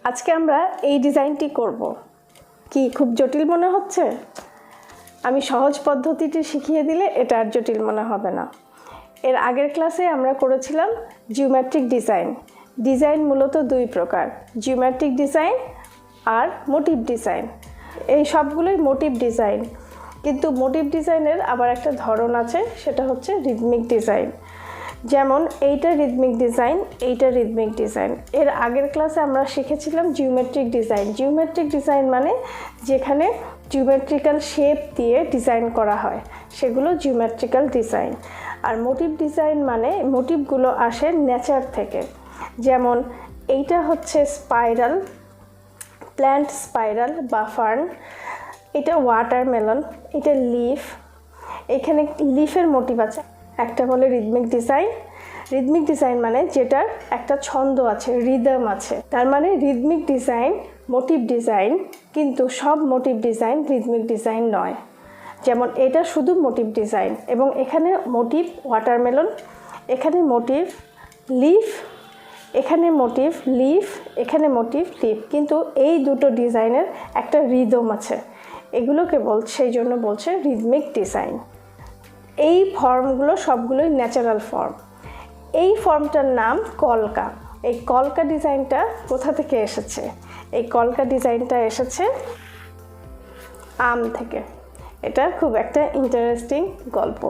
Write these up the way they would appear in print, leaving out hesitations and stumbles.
আজকে আমরা এই ডিজাইনটি করব। কি খুব জটিল মনে হচ্ছে? আমি সহজ পদ্ধতিটি শিখিয়ে দিলে এটা আর জটিল মনে হবে না। এর আগের ক্লাসে আমরা করেছিলাম জিওমেট্রিক ডিজাইন। ডিজাইন মূলত দুই প্রকার, জিওমেট্রিক ডিজাইন আর মোটিভ ডিজাইন। এই সবগুলোই মোটিভ ডিজাইন, কিন্তু মোটিভ ডিজাইনের আবার একটা ধরন আছে, সেটা হচ্ছে রিদমিক ডিজাইন। যেমন এইটা রিদমিক ডিজাইন, এইটা রিদমিক ডিজাইন। এর আগের ক্লাসে আমরা শিখেছিলাম জিওমেট্রিক ডিজাইন। জিওমেট্রিক ডিজাইন মানে যেখানে জিওমেট্রিক্যাল শেপ দিয়ে ডিজাইন করা হয়, সেগুলো জিওমেট্রিক্যাল ডিজাইন। আর মোটিভ ডিজাইন মানে মোটিভগুলো আসে নেচার থেকে। যেমন এইটা হচ্ছে স্পাইরাল, প্ল্যান্ট স্পাইরাল বা ফার্ন। এটা ওয়াটারমেলন, এটা লিফ। এখানে লিফের মোটিভ আছে। একটা বলে রিদমিক ডিজাইন। রিদমিক ডিজাইন মানে যেটার একটা ছন্দ আছে, রিদম আছে। তার মানে রিদমিক ডিজাইন মোটিভ ডিজাইন, কিন্তু সব মোটিভ ডিজাইন রিদমিক ডিজাইন নয়। যেমন এটা শুধু মোটিভ ডিজাইন, এবং এখানে মোটিভ ওয়াটারমেলন, এখানে মোটিভ লিফ, এখানে মোটিভ লিফ, এখানে মোটিভ লিফ, কিন্তু এই দুটো ডিজাইনের একটা রিদম আছে। এগুলোকে সেই জন্য বলছে রিদমিক ডিজাইন। এই ফর্মগুলো সবগুলোই ন্যাচারাল ফর্ম। এই ফর্মটার নাম কলকা। এই কলকা ডিজাইনটা কোথা থেকে এসেছে? এই কলকা ডিজাইনটা এসেছে আম থেকে। এটা খুব একটা ইন্টারেস্টিং গল্প।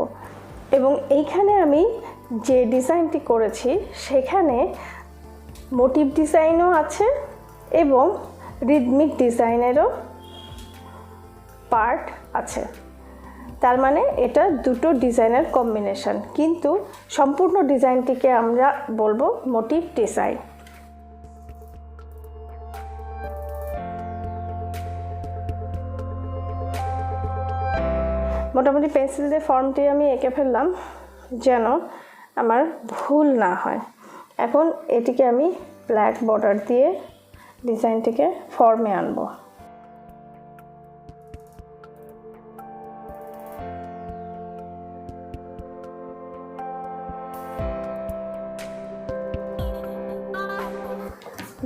এবং এইখানে আমি যে ডিজাইনটি করেছি সেখানে মোটিভ ডিজাইনও আছে এবং রিদমিক ডিজাইনেরও পার্ট আছে। তার মানে এটা দুটো ডিজাইনের কম্বিনেশন, কিন্তু সম্পূর্ণ ডিজাইনটিকে আমরা বলবো মোটিভ ডিজাইন। মোটামুটি পেন্সিল দিয়ে ফর্মটি আমি এঁকে ফেললাম যেন আমার ভুল না হয়। এখন এটিকে আমি ব্ল্যাক বর্ডার দিয়ে ডিজাইনটিকে ফর্মে আনবো।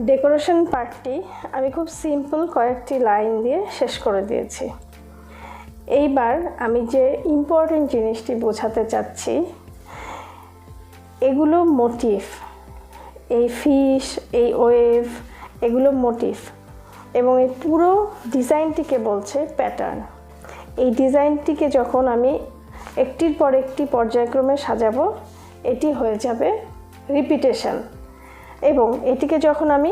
ডেকোরেশন পার্টটি আমি খুব সিম্পল কয়েকটি লাইন দিয়ে শেষ করে দিয়েছি। এইবার আমি যে ইম্পর্টেন্ট জিনিসটি বোঝাতে চাচ্ছি, এগুলো মোটিভ। এই ফিশ, এই ওয়েভ, এগুলো মোটিভ, এবং এই পুরো ডিজাইনটিকে বলছে প্যাটার্ন। এই ডিজাইনটিকে যখন আমি একটির পর একটি পর্যায়ক্রমে সাজাবো, এটি হয়ে যাবে রিপিটেশন। এবং এটিকে যখন আমি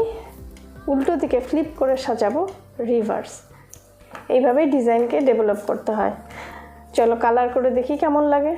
উল্টো দিকে ফ্লিপ করে সাজাবো, রিভার্স। এইভাবেই ডিজাইনকে ডেভেলপ করতে হয়। চলো কালার করে দেখি কেমন লাগে।